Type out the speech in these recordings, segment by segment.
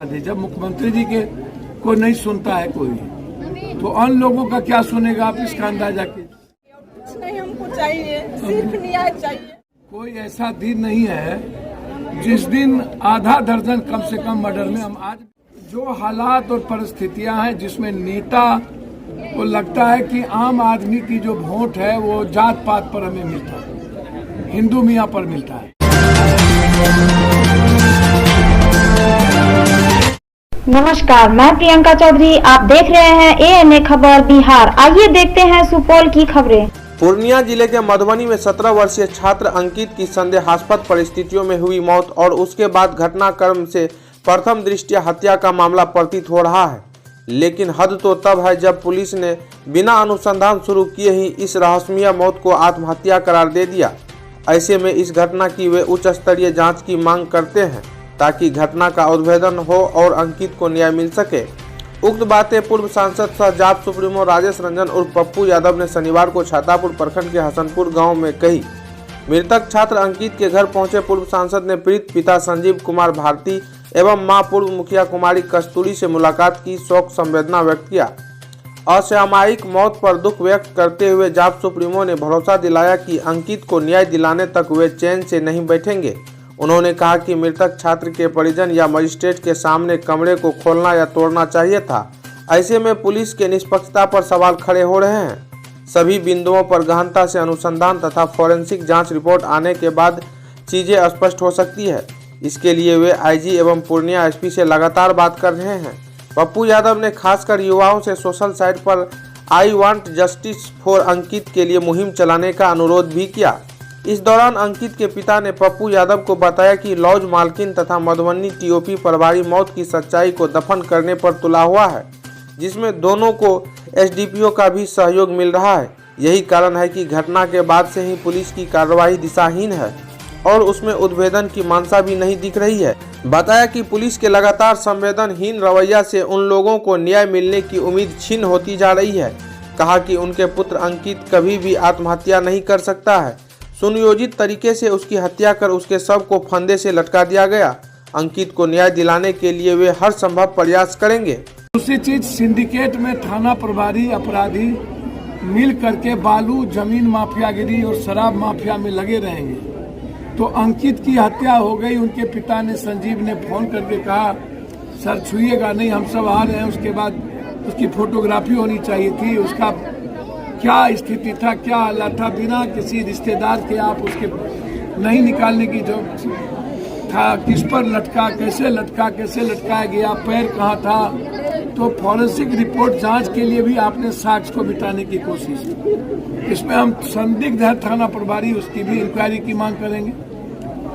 जब मुख्यमंत्री जी के को नहीं सुनता है कोई, तो अन्य लोगों का क्या सुनेगा? आप इसका अंदाजा कीजिए। नहीं, हमको चाहिए, सिर्फ न्याय चाहिए। कोई ऐसा दिन नहीं है जिस दिन आधा दर्जन कम से कम मर्डर में हम आज जो हालात और परिस्थितियां हैं जिसमें नेता को लगता है कि आम आदमी की जो वोट है वो जात पात पर हमें मिलता है, हिंदू मियाँ पर मिलता है। नमस्कार, मैं प्रियंका चौधरी, आप देख रहे हैं ANA खबर बिहार। आइए देखते हैं सुपौल की खबरें। पूर्णिया जिले के मधुबनी में 17 वर्षीय छात्र अंकित की संदेहास्पद परिस्थितियों में हुई मौत और उसके बाद घटनाक्रम से प्रथम दृष्टया हत्या का मामला प्रतीत हो रहा है। लेकिन हद तो तब है जब पुलिस ने बिना अनुसंधान शुरू किए ही इस रहस्यमय मौत को आत्महत्या करार दे दिया। ऐसे में इस घटना की वे उच्च स्तरीय जाँच की मांग करते हैं ताकि घटना का उद्भेदन हो और अंकित को न्याय मिल सके। उक्त बातें पूर्व सांसद सह जाप सुप्रीमो राजेश रंजन उर्फ पप्पू यादव ने शनिवार को छातापुर प्रखंड के हसनपुर गांव में कही। मृतक छात्र अंकित के घर पहुंचे पूर्व सांसद ने पीड़ित पिता संजीव कुमार भारती एवं मां पूर्व मुखिया कुमारी कस्तूरी से मुलाकात की, शोक संवेदना व्यक्त किया। असामयिक मौत पर दुख व्यक्त करते हुए जाप सुप्रीमो ने भरोसा दिलाया कि अंकित को न्याय दिलाने तक वे चैन से नहीं बैठेंगे। उन्होंने कहा कि मृतक छात्र के परिजन या मजिस्ट्रेट के सामने कमरे को खोलना या तोड़ना चाहिए था। ऐसे में पुलिस के निष्पक्षता पर सवाल खड़े हो रहे हैं। सभी बिंदुओं पर गहनता से अनुसंधान तथा फॉरेंसिक जांच रिपोर्ट आने के बाद चीजें स्पष्ट हो सकती है। इसके लिए वे IG एवं पूर्णिया SP से लगातार बात कर रहे हैं। पप्पू यादव ने खासकर युवाओं से सोशल साइट पर आई वांट जस्टिस फॉर अंकित के लिए मुहिम चलाने का अनुरोध भी किया। इस दौरान अंकित के पिता ने पप्पू यादव को बताया कि लॉज मालकिन तथा मधुबनी TOP प्रभारी मौत की सच्चाई को दफन करने पर तुला हुआ है, जिसमें दोनों को SDPO का भी सहयोग मिल रहा है। यही कारण है कि घटना के बाद से ही पुलिस की कार्रवाई दिशाहीन है और उसमें उद्भेदन की मंशा भी नहीं दिख रही है। बताया कि पुलिस के लगातार संवेदनहीन रवैया से उन लोगों को न्याय मिलने की उम्मीद छीन होती जा रही है। कहा कि उनके पुत्र अंकित कभी भी आत्महत्या नहीं कर सकता है। सुनियोजित तरीके से उसकी हत्या कर उसके शव को फंदे से लटका दिया गया। अंकित को न्याय दिलाने के लिए वे हर संभव प्रयास करेंगे। दूसरी चीज, सिंडिकेट में थाना प्रभारी अपराधी मिल करके बालू, जमीन माफियागिरी और शराब माफिया में लगे रहेंगे। तो अंकित की हत्या हो गई। उनके पिता ने, संजीव ने फोन करके कहा सर छुइएगा नहीं, हम सब आ रहे हैं। उसके बाद उसकी फोटोग्राफी होनी चाहिए थी, उसका क्या स्थिति था, क्या हालात था, बिना किसी रिश्तेदार के आप उसके नहीं निकालने की जो था, किस पर लटका, कैसे लटकाया गया, पैर कहाँ था। तो फॉरेंसिक रिपोर्ट जांच के लिए भी आपने साक्ष्य को मिटाने की कोशिश की। इसमें हम संदिग्ध है थाना प्रभारी, उसकी भी इंक्वायरी की मांग करेंगे।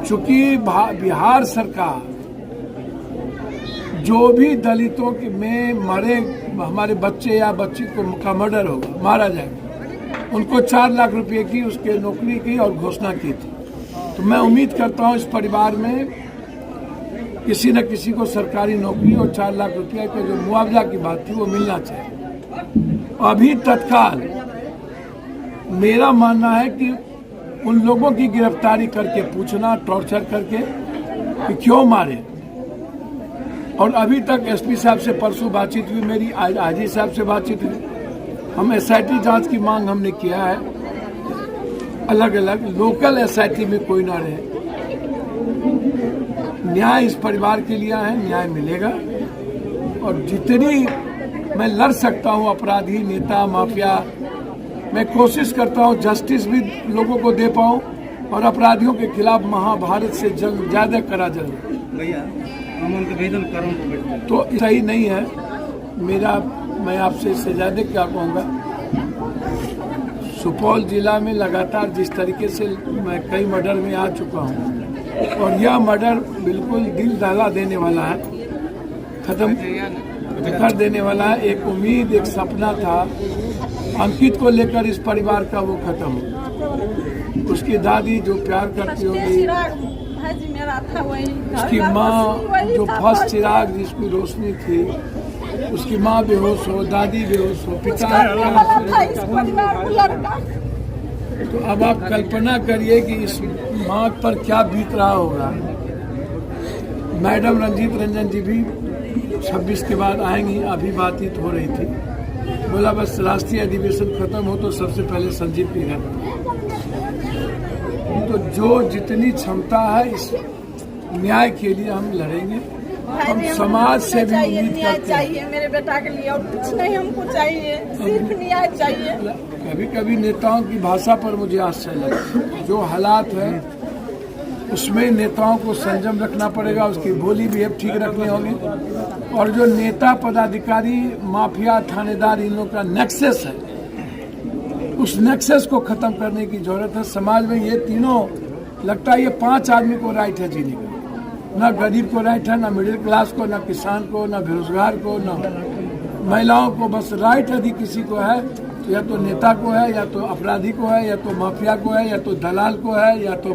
चूंकि बिहार सरकार जो भी दलितों में मरे हमारे बच्चे या बच्ची का मर्डर होगा, मारा जाएगा, उनको 4 लाख रुपए की उसके नौकरी की और घोषणा की थी। तो मैं उम्मीद करता हूं इस परिवार में किसी न किसी को सरकारी नौकरी और 4 लाख रुपया का जो मुआवजा की बात थी वो मिलना चाहिए। अभी तत्काल मेरा मानना है कि उन लोगों की गिरफ्तारी करके पूछना, टॉर्चर करके कि क्यों मारे। और अभी तक SP साहब से परसों बातचीत हुई मेरी, आज IG साहब से बातचीत हुई। हम SIT जांच की मांग हमने किया है, अलग अलग लोकल SIT में कोई ना रहे। न्याय इस परिवार के लिए है, न्याय मिलेगा। और जितनी मैं लड़ सकता हूं अपराधी, नेता, माफिया, मैं कोशिश करता हूं जस्टिस भी लोगों को दे पाऊं और अपराधियों के खिलाफ महाभारत से जंग ज्यादा करा जाए। तो सही नहीं है मेरा, मैं आपसे इससे ज्यादा क्या कहूँगा। सुपौल जिला में लगातार जिस तरीके से मैं कई मर्डर में आ चुका हूँ और यह मर्डर बिल्कुल दिल दहला देने वाला है, खत्म कर देने वाला है। एक उम्मीद, एक सपना था अंकित को लेकर इस परिवार का, वो खत्म हो। उसकी दादी जो प्यार करती होगी, उसकी माँ जो फर्स्ट चिराग जिसकी रोशनी थी, उसकी माँ बेहोश हो, दादी बेहोश हो, पिता। तो अब आप कल्पना करिए कि इस माँ पर क्या बीत रहा होगा। मैडम रंजीत रंजन जी भी 26 के बाद आएंगी, अभी बातचीत हो रही थी। बोला बस राष्ट्रीय अधिवेशन खत्म हो तो सबसे पहले संजीव के घर। तो जो जितनी क्षमता है इस न्याय के लिए हम लड़ेंगे। हम समाज से भी उम्मीद न्याय करते हैं। चाहिए मेरे बेटा के लिए, और कुछ नहीं हमको चाहिए, सिर्फ न्याय चाहिए। कभी कभी नेताओं की भाषा पर मुझे आश्चर्य लगता है। जो हालात है उसमें नेताओं को संयम रखना पड़ेगा, उसकी बोली भी अब ठीक रखनी होगी। और जो नेता पदाधिकारी माफिया थानेदार इन लोगों का नेक्सस है, उस नेक्सस को खत्म करने की जरूरत है। समाज में ये तीनों लगता है ये 5 आदमी को राइट है जीने का। ना गरीब को राइट है, ना मिडिल क्लास को, ना किसान को, ना बेरोजगार को, ना महिलाओं को। बस राइट यदि किसी को है तो या तो नेता को है, या तो अपराधी को है, या तो माफिया को है, या तो दलाल को है, या तो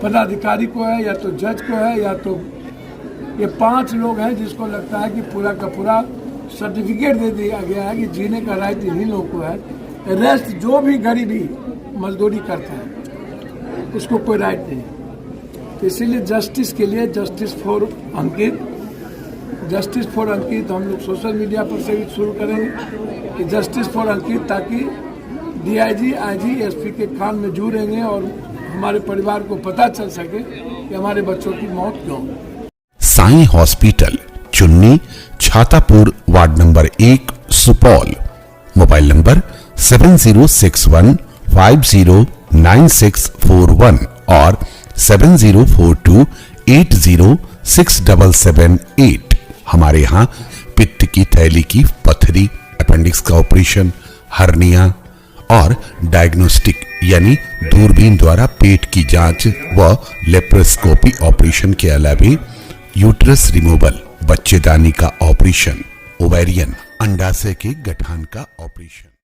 पदाधिकारी को है, या तो जज को है, या तो ये 5 लोग हैं जिसको लगता है कि पूरा का पूरा सर्टिफिकेट दे दिया गया है कि जीने का राइट इन्हीं लोगों को है। रेस्ट जो भी गरीबी मजदूरी करता है उसको कोई राइट नहीं। तो इसीलिए जस्टिस के लिए जस्टिस फॉर अंकित हम लोग सोशल मीडिया पर से भी शुरू करेंगे कि जस्टिस फॉर अंकित, ताकि डीआईजी, आईजी, एसपी के कान में जू रहेंगे और हमारे परिवार को पता चल सके कि हमारे बच्चों की मौत क्यों। साईं हॉस्पिटल, चुन्नी, Chhatapur, ward number 1, Supaul. Mobile number 7061509641 और 7042806778। हमारे यहाँ पित्त की थैली की पथरी, अपेंडिक्स का ऑपरेशन, हर्निया और डायग्नोस्टिक यानी दूरबीन द्वारा पेट की जांच व लेप्रोस्कोपी ऑपरेशन के अलावा यूट्रस रिमूवल, बच्चेदानी का ऑपरेशन, ओवेरियन अंडाशय के गठान का ऑपरेशन।